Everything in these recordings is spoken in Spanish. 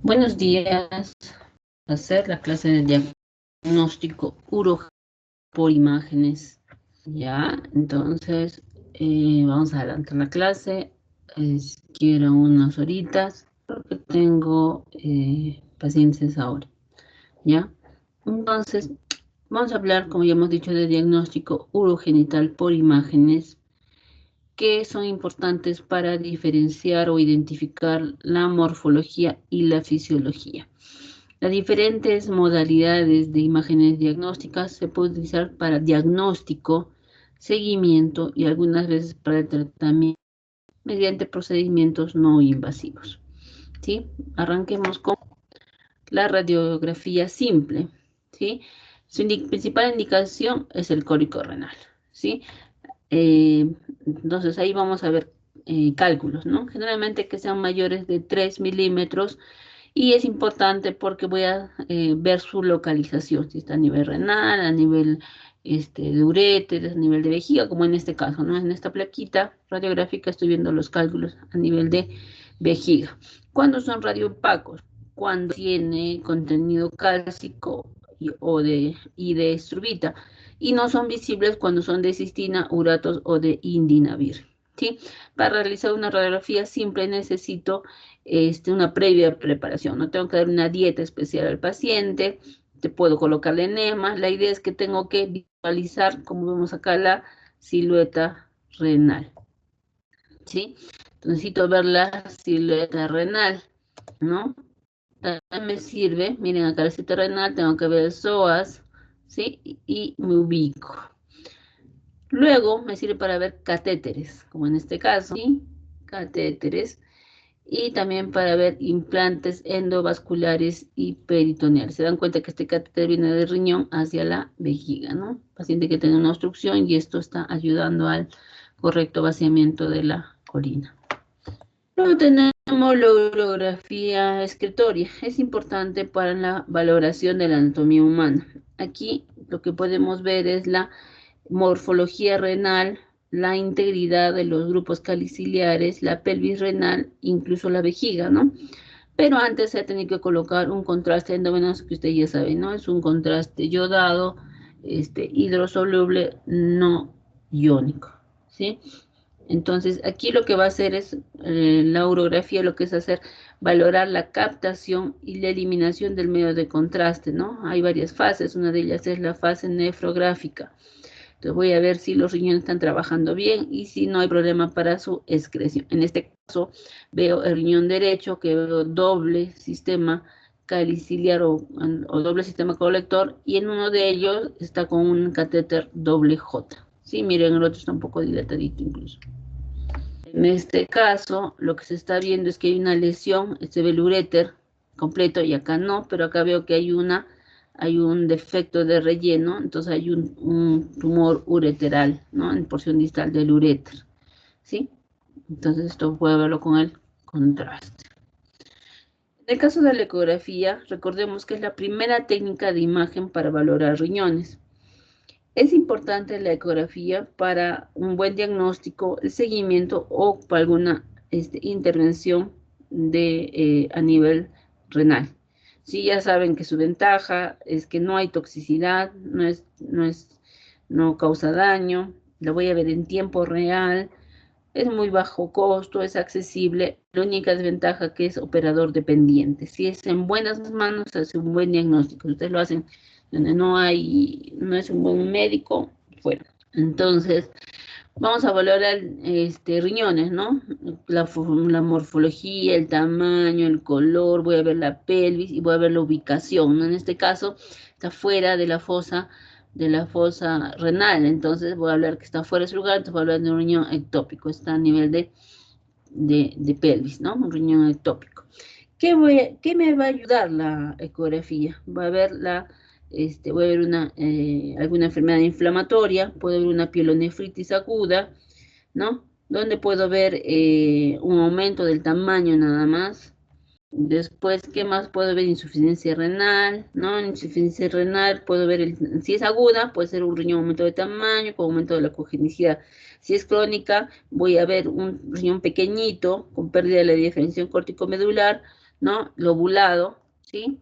Buenos días. Hacer la clase de diagnóstico urológico por imágenes. Ya, entonces vamos a adelantar la clase. Quiero unas horitas porque tengo pacientes ahora. Ya, entonces vamos a hablar, como ya hemos dicho, de diagnóstico urogenital por imágenes, que son importantes para diferenciar o identificar la morfología y la fisiología. Las diferentes modalidades de imágenes diagnósticas se pueden utilizar para diagnóstico, seguimiento y algunas veces para el tratamiento mediante procedimientos no invasivos. ¿Sí? Arranquemos con la radiografía simple. ¿Sí? Su principal indicación es el cólico renal. ¿Sí? Entonces ahí vamos a ver cálculos, ¿no? Generalmente que sean mayores de 3 milímetros. Y es importante porque voy a ver su localización, si está a nivel renal, a nivel de uréter, a nivel de vejiga, como en este caso, ¿no? En esta plaquita radiográfica estoy viendo los cálculos a nivel de vejiga. ¿Cuándo son radioopacos? Cuando tiene contenido cálcico y de estrubita. Y no son visibles cuando son de cistina, uratos o de indinavir. ¿Sí? Para realizar una radiografía simple necesito una previa preparación. No tengo que dar una dieta especial al paciente, te puedo colocarle enemas. La idea es que tengo que visualizar, como vemos acá, la silueta renal. ¿Sí? Entonces, necesito ver la silueta renal, ¿no? También me sirve, miren acá la silueta renal, tengo que ver el psoas, ¿sí? Y me ubico. Luego me sirve para ver catéteres, como en este caso, ¿sí? Catéteres. Y también para ver implantes endovasculares y peritoneales. Se dan cuenta que este catéter viene del riñón hacia la vejiga, ¿no? Paciente que tiene una obstrucción y esto está ayudando al correcto vaciamiento de la orina. Luego tenemos la urografía excretoria. Es importante para la valoración de la anatomía humana. Aquí lo que podemos ver es la morfología renal, la integridad de los grupos caliciliares, la pelvis renal, incluso la vejiga, ¿no? Pero antes se ha tenido que colocar un contraste endovenoso que ustedes ya saben, ¿no? Es un contraste yodado, hidrosoluble, no iónico, ¿sí? Entonces, aquí lo que va a hacer es, la urografía lo que es hacer, valorar la captación y la eliminación del medio de contraste, ¿no? Hay varias fases, una de ellas es la fase nefrográfica. Entonces voy a ver si los riñones están trabajando bien y si no hay problema para su excreción. En este caso veo el riñón derecho, que veo doble sistema caliciliar o doble sistema colector, y en uno de ellos está con un catéter doble J. Sí, miren, el otro está un poco dilatadito incluso. En este caso, lo que se está viendo es que hay una lesión, se ve el uréter completo y acá no, pero acá veo que hay un defecto de relleno, entonces hay un tumor ureteral, ¿no? En porción distal del uréter, ¿sí? Entonces esto puedo verlo con el contraste. En el caso de la ecografía, recordemos que es la primera técnica de imagen para valorar riñones. Es importante la ecografía para un buen diagnóstico, el seguimiento o para alguna intervención a nivel renal. Sí, ya saben que su ventaja es que no hay toxicidad, no causa daño, lo voy a ver en tiempo real, es muy bajo costo, es accesible. La única desventaja que es operador dependiente. Si es en buenas manos, hace un buen diagnóstico. Si ustedes lo hacen donde no es un buen médico, fuera. Entonces, vamos a valorar riñones, ¿no? La morfología, el tamaño, el color, voy a ver la pelvis y voy a ver la ubicación, ¿no? En este caso, está fuera de la fosa renal, entonces voy a hablar que está fuera de su lugar, entonces voy a hablar de un riñón ectópico, está a nivel de pelvis, ¿no? Un riñón ectópico. ¿Qué me va a ayudar la ecografía? Voy a ver alguna enfermedad inflamatoria, puedo ver una pielonefritis aguda, ¿no? Donde puedo ver un aumento del tamaño nada más. Después, ¿qué más puedo ver? Insuficiencia renal, ¿no? Insuficiencia renal, puedo ver, si es aguda, puede ser un riñón aumento de tamaño, con aumento de la cogenicidad. Si es crónica, voy a ver un riñón pequeñito, con pérdida de la diferenciación córtico-medular, ¿no? Lobulado, ¿sí?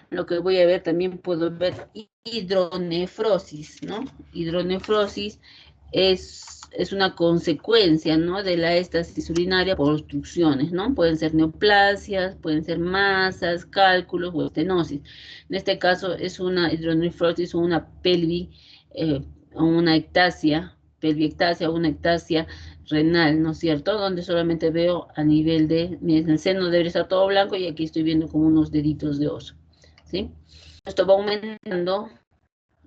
Lo que voy a ver, también puedo ver hidronefrosis, ¿no? Hidronefrosis es una consecuencia, ¿no? De la éstasis urinaria por obstrucciones, ¿no? Pueden ser neoplasias, pueden ser masas, cálculos o estenosis. En este caso es una hidronefrosis o una o una ectasia, pelviectasia o una ectasia renal, ¿no es cierto? Donde solamente veo a nivel de, miren, el seno debería estar todo blanco y aquí estoy viendo como unos deditos de oso, ¿sí? Esto va aumentando,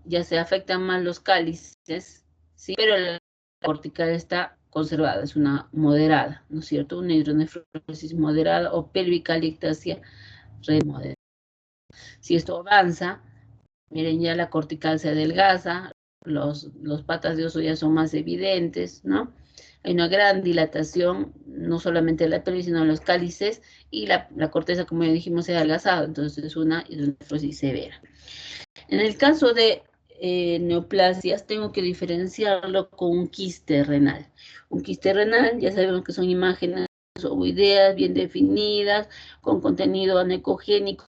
ya se afectan más los cálices, ¿sí? Pero la cortical está conservada, es una moderada, ¿no es cierto? Una hidronefrosis moderada o pelvicalictasia moderada. Si esto avanza, miren, ya la cortical se adelgaza, los patas de oso ya son más evidentes, ¿no? Hay una gran dilatación, no solamente de la pelvis, sino de los cálices, y la corteza, como ya dijimos, se ha adelgazado, entonces es una hidronefrosis severa. En el caso de neoplasias, tengo que diferenciarlo con un quiste renal. Un quiste renal, ya sabemos que son imágenes o ideas bien definidas, con contenido anecogénico,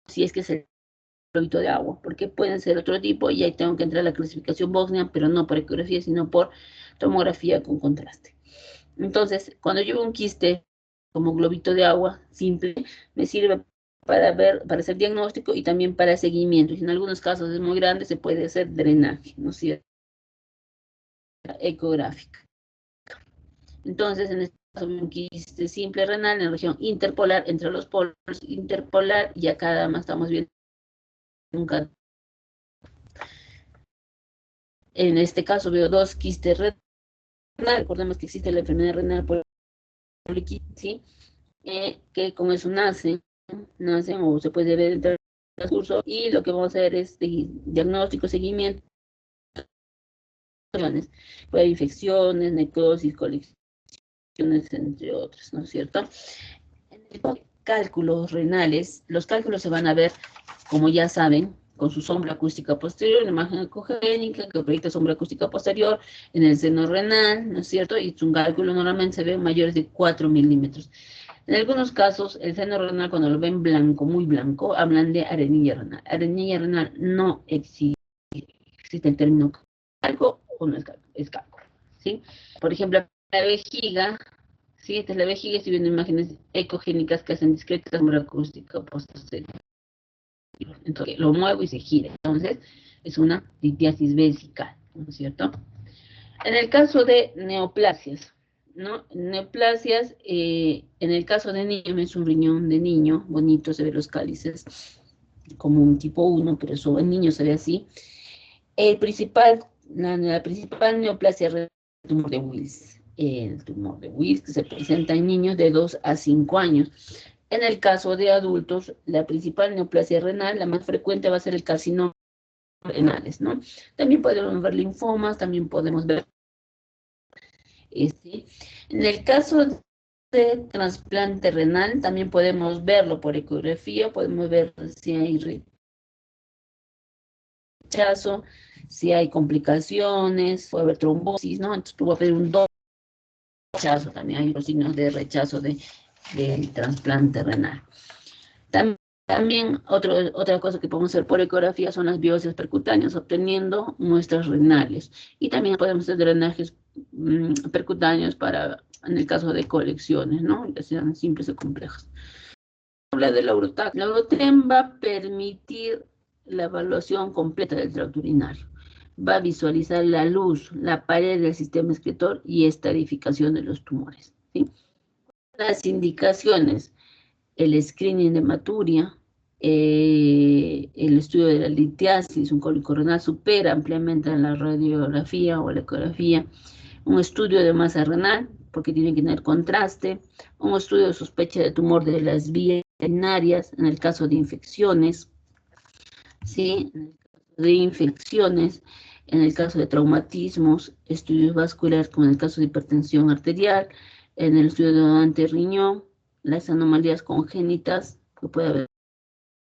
si es que es el globito de agua, porque pueden ser otro tipo, y ahí tengo que entrar a la clasificación Bosnian, pero no por ecografía, sino por tomografía con contraste. Entonces, cuando llevo un quiste como globito de agua simple, me sirve para ver, para hacer diagnóstico y también para seguimiento. Y en algunos casos es muy grande, se puede hacer drenaje, ¿no es cierto? Ecográfica. Entonces, en este caso, un quiste simple renal en la región interpolar, entre los polos interpolar, y acá además estamos viendo nunca. En este caso veo dos quistes renales. Recordemos que existe la enfermedad renal poliquística, ¿sí? Que con eso nacen o se puede ver dentro del transcurso, y lo que vamos a hacer es diagnóstico, seguimiento, puede haber infecciones, necrosis, colecciones, entre otras, ¿no es cierto? En el cálculos renales, los cálculos se van a ver, como ya saben, con su sombra acústica posterior, una imagen ecogénica que proyecta sombra acústica posterior en el seno renal, ¿no es cierto? Y un cálculo normalmente se ve mayores de 4 milímetros. En algunos casos, el seno renal, cuando lo ven blanco, muy blanco, hablan de arenilla renal. Arenilla renal no existe, existe el término calco o no es calco, es calco, ¿sí? Por ejemplo, la vejiga, ¿sí? Esta es la vejiga, estoy viendo imágenes ecogénicas que hacen discreta sombra acústica posterior. Entonces, lo muevo y se gira. Entonces, es una litiasis vesical, ¿no es cierto? En el caso de neoplasias, ¿no? Neoplasias, en el caso de niño, es un riñón de niño, bonito, se ve los cálices como un tipo 1, pero eso en niños se ve así. La principal neoplasia es el tumor de Wills. El tumor de Wills que se presenta en niños de 2 a 5 años. En el caso de adultos, la principal neoplasia renal, la más frecuente va a ser el carcinoma renales, ¿no? También podemos ver linfomas, también podemos ver en el caso de trasplante renal, también podemos verlo por ecografía, podemos ver si hay rechazo, si hay complicaciones, puede haber trombosis, ¿no? Entonces puede haber un doble rechazo, también hay los signos de rechazo del trasplante renal. También otra cosa que podemos hacer por ecografía son las biopsias percutáneas, obteniendo muestras renales. Y también podemos hacer drenajes percutáneos en el caso de colecciones, ¿no? Que sean simples o complejas. Habla de la urotac. La urotem va a permitir la evaluación completa del tracto urinario. Va a visualizar la luz, la pared del sistema excretor y estadificación de los tumores, ¿sí? Las indicaciones: el screening de hematuria, el estudio de la litiasis, un cólico renal supera ampliamente a la radiografía o la ecografía, un estudio de masa renal, porque tiene que tener contraste, un estudio de sospecha de tumor de las vías urinarias en el caso de infecciones, ¿sí? En el caso de infecciones, en el caso de traumatismos, estudios vasculares como en el caso de hipertensión arterial, en el estudio de donante riñón, las anomalías congénitas que puede haber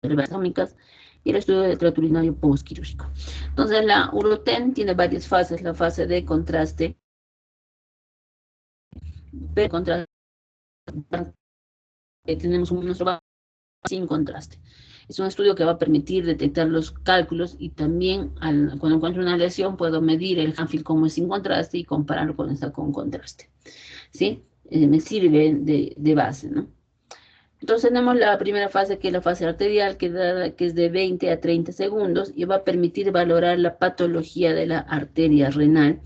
anatómicas, y el estudio de trato urinario postquirúrgico. Entonces, la uroten tiene varias fases: la fase de contraste, contraste tenemos nuestro vaso sin contraste. Es un estudio que va a permitir detectar los cálculos y también cuando encuentro una lesión puedo medir el Hanfield como es sin contraste y compararlo con esta con contraste. ¿Sí? Me sirve de base, ¿no? Entonces tenemos la primera fase, que es la fase arterial, que es de 20 a 30 segundos y va a permitir valorar la patología de la arteria renal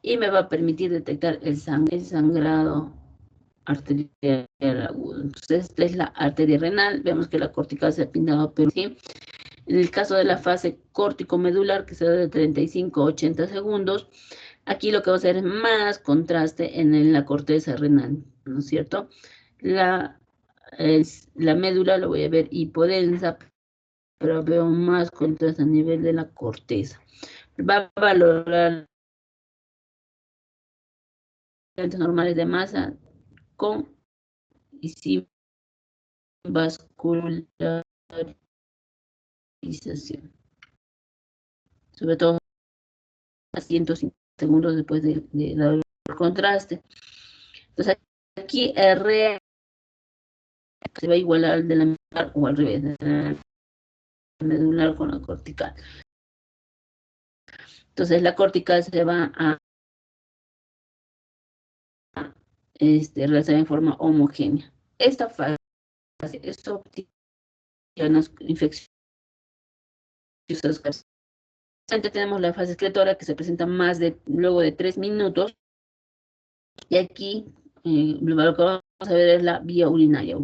y me va a permitir detectar el sangrado arterial agudo. Entonces, esta es la arteria renal. Vemos que la cortical se ha pintado, pero sí. En el caso de la fase córtico-medular, que será de 35 a 80 segundos, aquí lo que va a hacer es más contraste en la corteza renal, ¿no es cierto? La médula lo voy a ver hipodensa, pero veo más contraste a nivel de la corteza. Va a valorar las normales de masa con y sin vascularización, sobre todo a 105 segundos después de dar el contraste. Entonces aquí R se va a igualar al de la medular o al revés, de la medular con la cortical. Entonces la cortical se va a realizar en forma homogénea. Esta fase es óptima en las infecciosas. Tenemos la fase excretora que se presenta luego de 3 minutos. Y aquí lo que vamos a ver es la vía urinaria,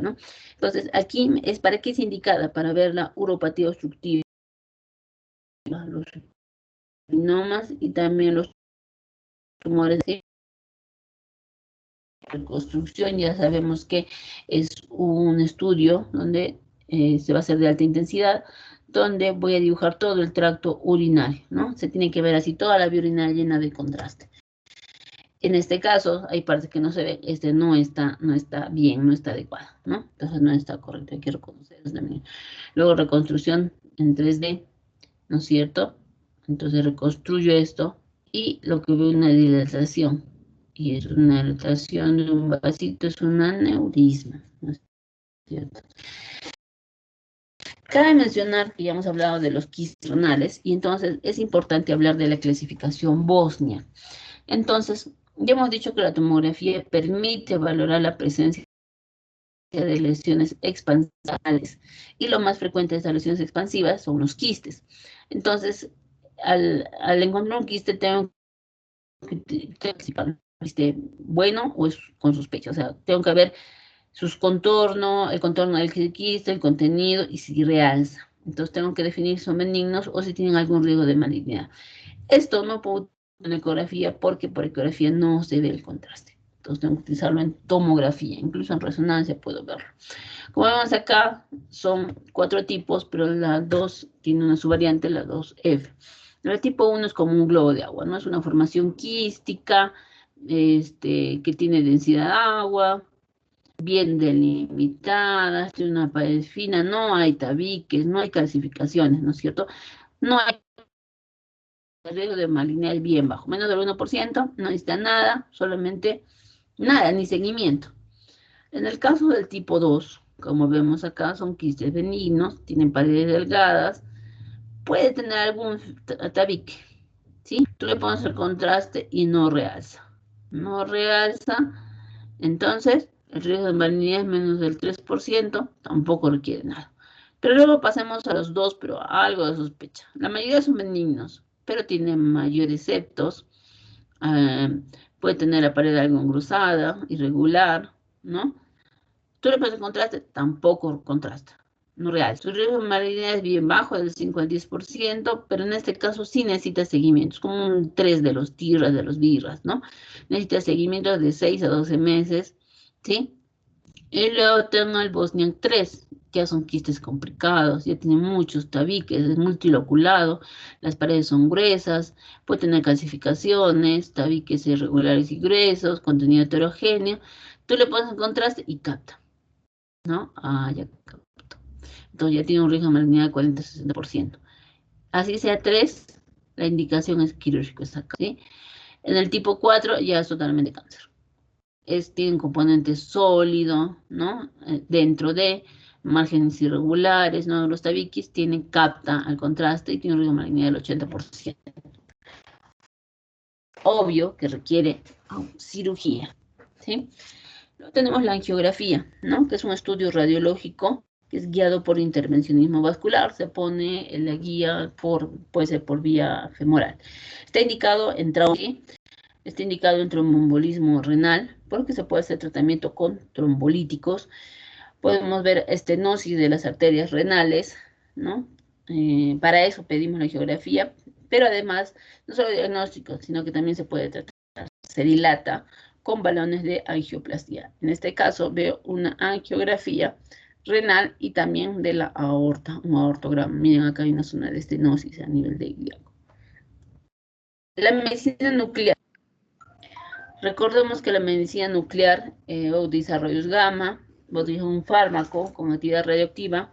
¿no? Entonces, aquí es para qué es indicada, para ver la uropatía obstructiva, los carcinomas y también los tumores de reconstrucción. Ya sabemos que es un estudio donde se va a hacer de alta intensidad, donde voy a dibujar todo el tracto urinario, ¿no? Se tiene que ver así toda la vía urinaria llena de contraste. En este caso, hay partes que no se ven, no está bien, no está adecuado, ¿no? Entonces no está correcto, hay que reconocer eso también. Luego reconstrucción en 3D, ¿no es cierto? Entonces reconstruyo esto y lo que veo es una dilatación. Y es una dilatación de un vasito, es un aneurisma, ¿no es cierto? Cabe mencionar que ya hemos hablado de los quistes renales y entonces es importante hablar de la clasificación Bosnia. Entonces, ya hemos dicho que la tomografía permite valorar la presencia de lesiones expansivas y lo más frecuente de estas lesiones expansivas son los quistes. Entonces, al encontrar un quiste tengo que quiste bueno o es con sospecha, o sea, tengo que ver sus contornos, el contorno del quiste, el contenido y si realza. Entonces tengo que definir si son benignos o si tienen algún riesgo de malignidad. Esto no puedo en ecografía porque por ecografía no se ve el contraste. Entonces tengo que utilizarlo en tomografía, incluso en resonancia puedo verlo. Como vemos acá, son 4 tipos, pero la 2 tiene una subvariante, la 2F. El tipo 1 es como un globo de agua, ¿no? Es una formación quística, que tiene densidad de agua, bien delimitada, tiene una pared fina, no hay tabiques, no hay calcificaciones, ¿no es cierto? No hay el riesgo de malignidad es bien bajo, menos del 1%, no necesita nada, solamente nada, ni seguimiento. En el caso del tipo 2, como vemos acá, son quistes benignos, tienen paredes delgadas, puede tener algún tabique, ¿sí? Tú le pones el contraste y no realza. No realza, entonces el riesgo de malignidad es menos del 3%, tampoco requiere nada. Pero luego pasemos a los 2, pero algo de sospecha. La mayoría son benignos, pero tienen mayores septos, puede tener la pared algo engrosada, irregular, ¿no? Tú le pones el contraste, tampoco contrasta, no real. Su riesgo de malignidad es bien bajo, del 5 al 10%, pero en este caso sí necesita seguimiento, es como un 3 de los tirras, de los birras, ¿no? Necesita seguimiento de 6 a 12 meses, ¿sí? Y luego tengo el Bosniak 3, ya son quistes complicados, ya tiene muchos tabiques, es multiloculado, las paredes son gruesas, puede tener calcificaciones, tabiques irregulares y gruesos, contenido heterogéneo. Tú le pones el contraste y capta, ¿no? Ya captó. Entonces ya tiene un riesgo de malignidad de 40-60%. Así sea 3, la indicación es quirúrgico, ¿sí? En el tipo 4 ya es totalmente cáncer. tiene un componente sólido, ¿no? Dentro de márgenes irregulares, ¿no? Los tabiquis tienen capta al contraste y tiene un rigor del 80%. Obvio que requiere cirugía, ¿sí? Luego tenemos la angiografía, ¿no? Que es un estudio radiológico que es guiado por intervencionismo vascular. Se pone en la guía puede ser por vía femoral. Está indicado en está indicado en tromboembolismo renal, porque se puede hacer tratamiento con trombolíticos. Podemos ver estenosis de las arterias renales, ¿no? Para eso pedimos la angiografía, pero además, no solo diagnóstico, sino que también se puede tratar. Se dilata con balones de angioplastia. En este caso veo una angiografía renal y también de la aorta, un aortograma. Miren, acá hay una zona de estenosis a nivel de ilíaco. La medicina nuclear. Recordemos que la medicina nuclear utiliza rayos gamma, utiliza un fármaco con actividad radioactiva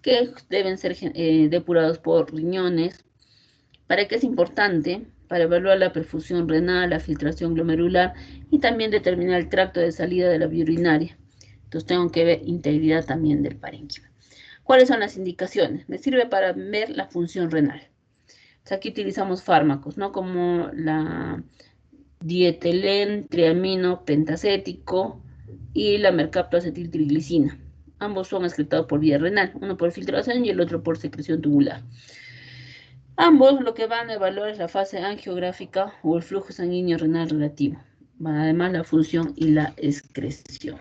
que deben ser depurados por riñones. ¿Para qué es importante? Para evaluar la perfusión renal, la filtración glomerular y también determinar el tracto de salida de la vía urinaria. Entonces tengo que ver integridad también del parénquima. ¿Cuáles son las indicaciones? Me sirve para ver la función renal. Entonces aquí utilizamos fármacos, ¿no? Como la dietilén, triamino, pentacético y la mercaptoacetiltriglicina. Ambos son excretados por vía renal, uno por filtración y el otro por secreción tubular. Ambos lo que van a evaluar es la fase angiográfica o el flujo sanguíneo renal relativo. Además la función y la excreción.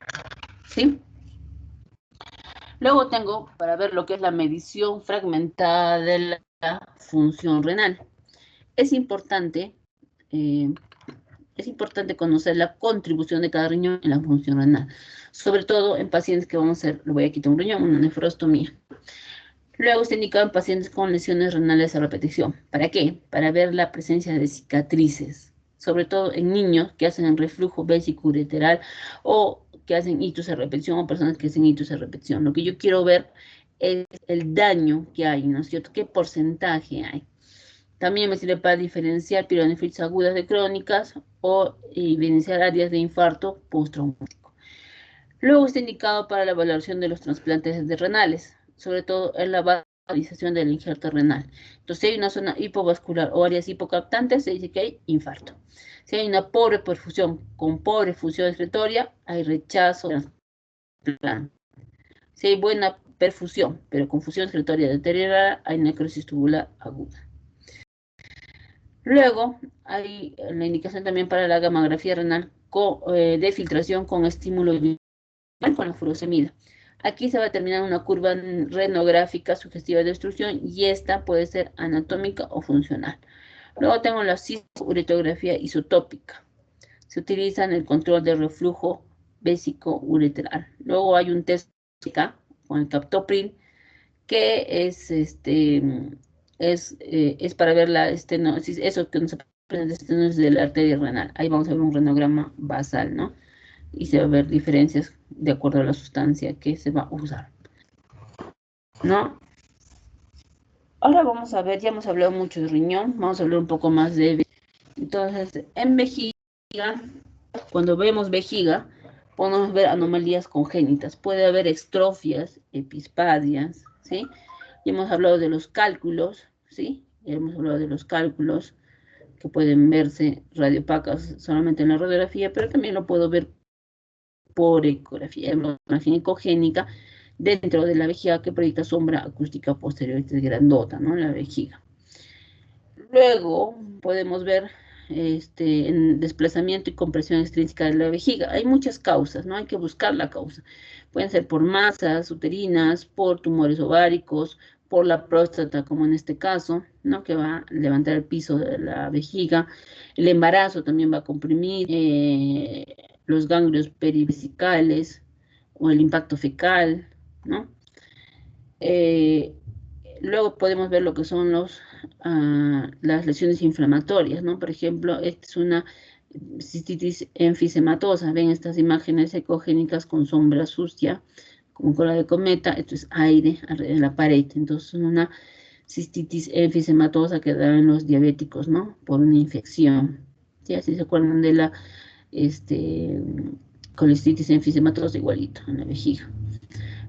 ¿Sí? Luego tengo para ver lo que es la medición fragmentada de la función renal. Es importante conocer la contribución de cada riñón en la función renal, sobre todo en pacientes que vamos a hacer, le voy a quitar un riñón, una nefrostomía. Luego está indicado en pacientes con lesiones renales a repetición. ¿Para qué? Para ver la presencia de cicatrices, sobre todo en niños que hacen reflujo vésico-ureteral o que hacen ictus a repetición o personas que hacen ictus a repetición. Lo que yo quiero ver es el daño que hay, ¿no es cierto? ¿Qué porcentaje hay? También me sirve para diferenciar pielonefritis agudas de crónicas o evidenciar áreas de infarto postraumático. Luego está indicado para la valoración de los trasplantes de renales, sobre todo en la visualización del injerto renal. Entonces, si hay una zona hipovascular o áreas hipocaptantes, se dice que hay infarto. Si hay una pobre perfusión con pobre función excretoria, hay rechazo de trasplante. Si hay buena perfusión, pero con función excretoria deteriorada, hay necrosis tubular aguda. Luego, hay la indicación también para la gamografía renal de filtración con estímulo con la furosemida. Aquí se va a determinar una curva renográfica sugestiva de obstrucción y esta puede ser anatómica o funcional. Luego tengo la cisto-uretrografía isotópica. Se utiliza en el control del reflujo vésico-ureteral. Luego hay un test con el captopril que es para ver la estenosis, eso que nos presenta estenosis de la arteria renal. Ahí vamos a ver un renograma basal, ¿no? Y se va a ver diferencias de acuerdo a la sustancia que se va a usar, ¿no? Ahora vamos a ver, ya hemos hablado mucho de riñón, vamos a hablar un poco más de... Entonces, en vejiga, cuando vemos vejiga, podemos ver anomalías congénitas. Puede haber estrofias, epispadias, ¿sí? Ya hemos hablado de los cálculos, ¿sí? Ya hemos hablado de los cálculos que pueden verse radiopacas solamente en la radiografía, pero también lo puedo ver por ecografía, imagen ecogénica dentro de la vejiga que proyecta sombra acústica posterior, esta es grandota, ¿no? La vejiga. Luego podemos ver en desplazamiento y compresión extrínseca de la vejiga. Hay muchas causas, ¿no? Hay que buscar la causa. Pueden ser por masas uterinas, por tumores ováricos, por la próstata, como en este caso, ¿no? Que va a levantar el piso de la vejiga. El embarazo también va a comprimir los ganglios perivesicales o el impacto fecal, ¿no? Luego podemos ver lo que son las lesiones inflamatorias, ¿no? Por ejemplo, esta es una cistitis enfisematosa. Ven estas imágenes ecogénicas con sombra sucia, como cola de cometa. Esto es aire alrededor de la pared. Entonces, una cistitis enfisematosa que da en los diabéticos, ¿no? Por una infección. ¿Sí? Así se acuerdan de la colestitis enfisematosa igualito en la vejiga.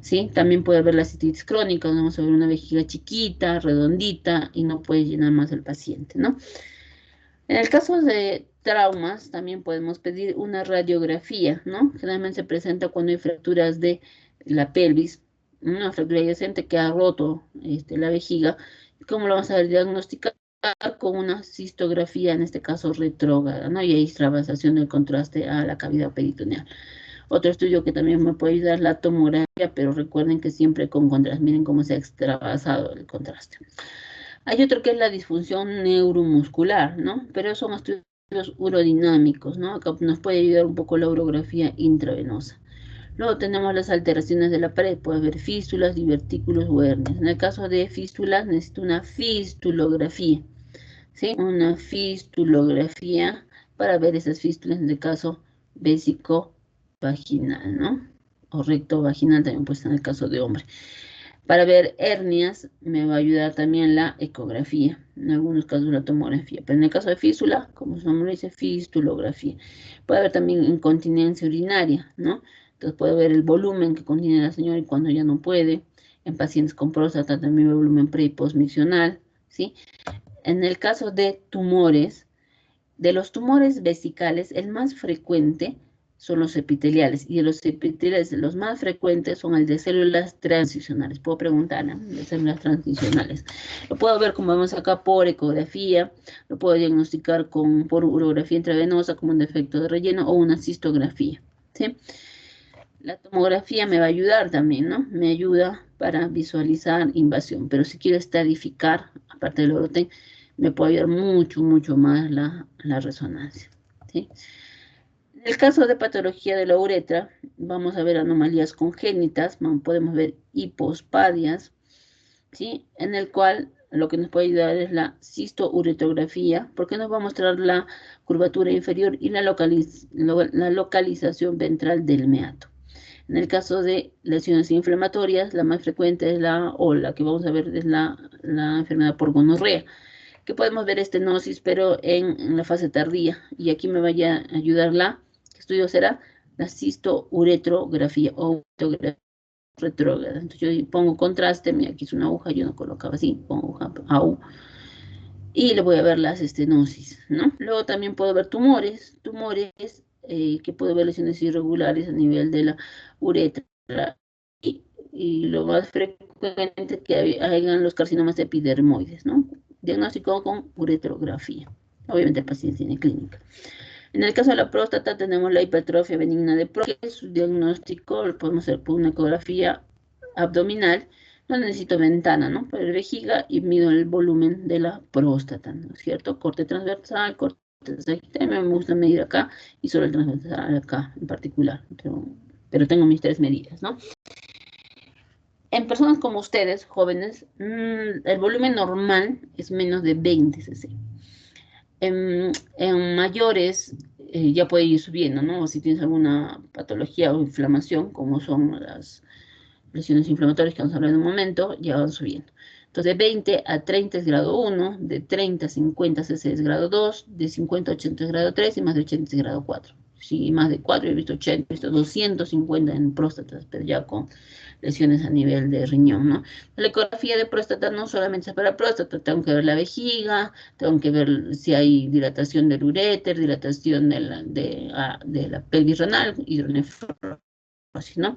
¿Sí? También puede haber la cistitis crónica, vamos a ver una vejiga chiquita, redondita, y no puede llenar más el paciente, ¿no? En el caso de traumas, también podemos pedir una radiografía, ¿no? Generalmente se presenta cuando hay fracturas de la pelvis, una fractura adyacente que ha roto la vejiga. ¿Cómo lo vamos a diagnosticar? Con una cistografía, en este caso retrógrada, ¿no? Y hay extravasación del contraste a la cavidad peritoneal. Otro estudio que también me puede ayudar es la tomografía, pero recuerden que siempre con contraste. Miren cómo se ha extravasado el contraste. Hay otro que es la disfunción neuromuscular, ¿no? Pero son estudios urodinámicos, ¿no? Acá nos puede ayudar un poco la urografía intravenosa. Luego tenemos las alteraciones de la pared, puede haber fístulas, divertículos o hernias. En el caso de fístulas necesito una fistulografía, ¿sí? Una fistulografía para ver esas fístulas, en el caso vésico-vaginal, ¿no? O recto-vaginal también puede estar en el caso de hombre. Para ver hernias me va a ayudar también la ecografía, en algunos casos la tomografía, pero en el caso de fístula, como su nombre dice, fistulografía. Puede haber también incontinencia urinaria, ¿no? Entonces puede ver el volumen que contiene la señora y cuando ya no puede. En pacientes con próstata también el volumen pre y postmiccional, ¿sí? En el caso de tumores, de los tumores vesicales, el más frecuente son los epiteliales, y de los epiteliales los más frecuentes son el de células transicionales. Puedo preguntar, ¿no? De células transicionales. Lo puedo ver, como vemos acá, por ecografía, lo puedo diagnosticar por urografía intravenosa como un defecto de relleno o una cistografía, ¿sí? La tomografía me va a ayudar también, ¿no? Me ayuda para visualizar invasión, pero si quiero estadificar, aparte del oroten, me puede ayudar mucho, mucho más la resonancia, ¿sí? En el caso de patología de la uretra, vamos a ver anomalías congénitas, podemos ver hipospadias, ¿sí? En el cual lo que nos puede ayudar es la cistouretrografía, porque nos va a mostrar la curvatura inferior y la localización ventral del meato. En el caso de lesiones inflamatorias, la más frecuente es la que vamos a ver es la enfermedad por gonorrea, que podemos ver estenosis, pero en la fase tardía. Y aquí me vaya a ayudar ¿qué estudio será? La cistouretrografía o retrógrada. Entonces yo pongo contraste, mira, aquí es una aguja, yo no colocaba así, pongo aguja AU, y le voy a ver las estenosis, ¿no? Luego también puedo ver tumores, que puedo ver lesiones irregulares a nivel de la uretra, y lo más frecuente que hayan los carcinomas epidermoides, ¿no? Diagnóstico con uretrografía. Obviamente el paciente tiene clínica. En el caso de la próstata tenemos la hipertrofia benigna de próstata. Su diagnóstico lo podemos hacer por una ecografía abdominal. No necesito ventana, ¿no? Para la vejiga y mido el volumen de la próstata, ¿no es cierto? Corte transversal, corte sagital. Me gusta medir acá y solo el transversal acá en particular. Pero tengo mis 3 medidas, ¿no? En personas como ustedes, jóvenes, el volumen normal es menos de 20 cc. En mayores ya puede ir subiendo, ¿no? O si tienes alguna patología o inflamación, como son las lesiones inflamatorias que vamos a hablar en un momento, ya van subiendo. Entonces, de 20 a 30 es grado 1, de 30 a 50 cc es grado 2, de 50 a 80 es grado 3 y más de 80 es grado 4. Sí, más de 4, he visto 80, he visto 250 en próstatas, pero ya con lesiones a nivel de riñón, ¿no? La ecografía de próstata no solamente es para próstata, tengo que ver la vejiga, tengo que ver si hay dilatación del uréter, dilatación de la pelvis renal, hidronefrosis, ¿no?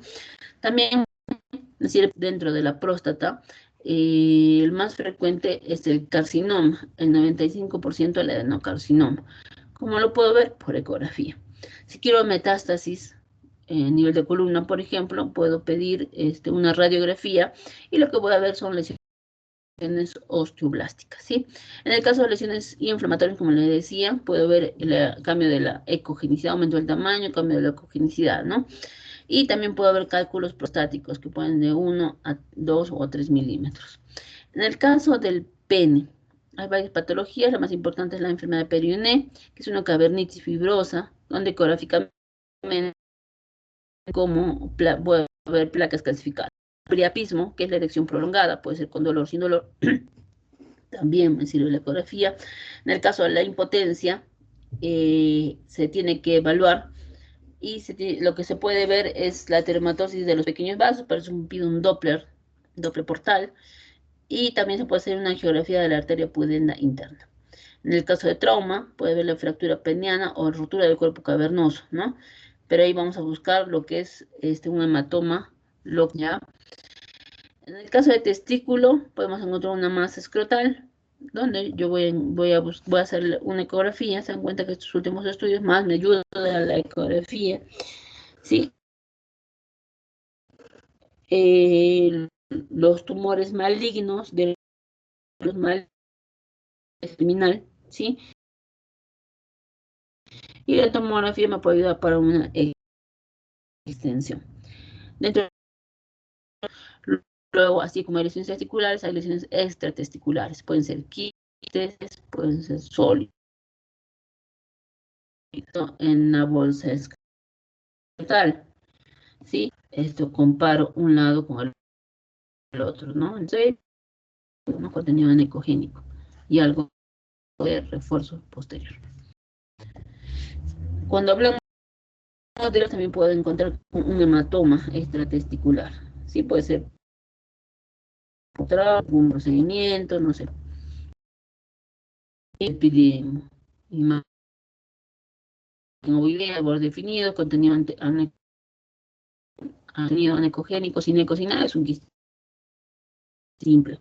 También, es decir, dentro de la próstata, el más frecuente es el carcinoma, el 95% el adenocarcinoma. ¿Cómo lo puedo ver? Por ecografía. Si quiero metástasis a nivel de columna, por ejemplo, puedo pedir una radiografía y lo que voy a ver son lesiones osteoblásticas, ¿sí? En el caso de lesiones inflamatorias, como les decía, puedo ver el cambio de la ecogenicidad, aumento del tamaño, cambio de la ecogenicidad, ¿no? Y también puedo ver cálculos prostáticos que pueden de 1 a 2 o 3 milímetros. En el caso del pene, hay varias patologías. La más importante es la enfermedad de Peyronie, que es una cavernitis fibrosa, donde ecográficamente puede haber placas calcificadas. Priapismo, que es la erección prolongada, puede ser con dolor, sin dolor. También me sirve la ecografía. En el caso de la impotencia, se tiene que evaluar y lo que se puede ver es la termatosis de los pequeños vasos, pero eso pide un Doppler portal, y también se puede hacer una angiografía de la arteria pudenda interna. En el caso de trauma, puede ver la fractura peniana o rotura del cuerpo cavernoso, ¿no? Pero ahí vamos a buscar lo que es un hematoma, ¿ya? En el caso de testículo, podemos encontrar una masa escrotal, donde yo voy a hacer una ecografía. Se dan cuenta que estos últimos estudios más me ayudan a la ecografía, ¿sí? Los tumores malignos de los males criminal, ¿sí? Y la tomografía me puede ayudar para una extensión. Dentro, luego, así como hay lesiones testiculares, hay lesiones extratesticulares. Pueden ser quistes, pueden ser sólidos en la bolsa escrotal, ¿sí? Esto comparo un lado con el otro, ¿no? Entonces, un contenido anecogénico y algo de refuerzo posterior. Cuando hablamos de ellos, también puedo encontrar un hematoma extratesticular, ¿sí? Puede ser un procedimiento, no sé. Epidemia, imagen definido, contenido anecogénico, sin eco, sin nada, es un quiste simple.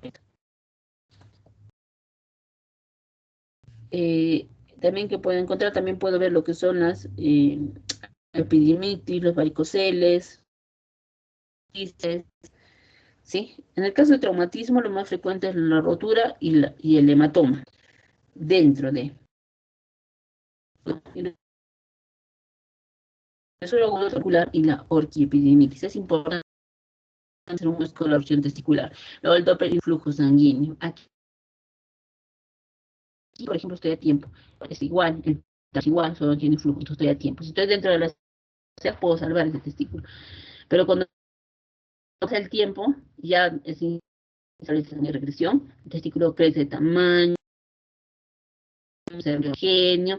También que puedo encontrar, también puedo ver lo que son las epididimitis, los varicoceles, quistes, ¿sí? En el caso de traumatismo, lo más frecuente es la rotura y el hematoma dentro de. Eso lo ocular y la orquiepididimitis. Es importante hacer un escolación testicular. Luego el Doppler y flujo sanguíneo. Aquí, por ejemplo, estoy a tiempo. Es igual, es igual, solo tiene flujo, entonces estoy a tiempo. Si estoy dentro de la sea, puedo salvar ese testículo. Pero cuando pasa el tiempo, ya es mi regresión, el testículo crece de tamaño, se ve genio,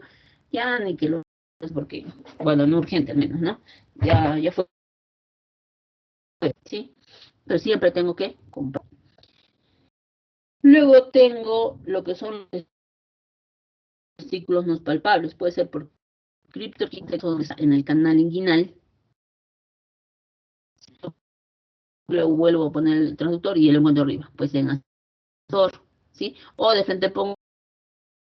ya ni que lo es porque, bueno, no urgente al menos, ¿no? Ya fue, ¿sí? Pero siempre tengo que comprar. Luego tengo lo que son los testículos no palpables, puede ser por criptorquites en el canal inguinal. Luego vuelvo a poner el transductor y el encuentro arriba, pues en ascensor, ¿sí? O de frente pongo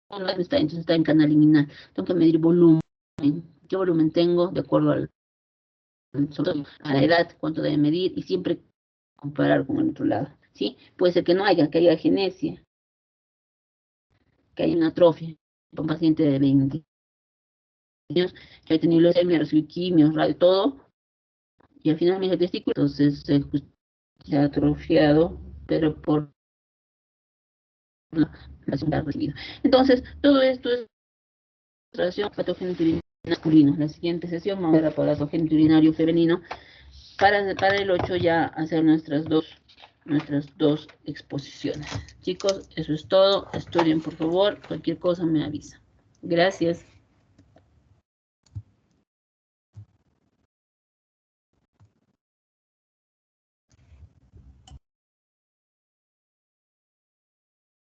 entonces está en canal inguinal. Tengo que medir volumen, qué volumen tengo de acuerdo a la edad, cuánto debe medir y siempre comparar con el otro lado, ¿sí? Puede ser que no haya, que haya agenesia, que haya una atrofia, un paciente de 20 años que ha tenido leucemia, recibido quimio, radio, todo, y al final me dice testículo, entonces se ha atrofiado, pero por la segunda recibida. Entonces, todo esto es patogénico urinario masculino. La siguiente sesión vamos a ver patogénico urinario femenino para el 8 ya hacer nuestras dos exposiciones. Chicos, eso es todo. Estudien, por favor. Cualquier cosa me avisa. Gracias.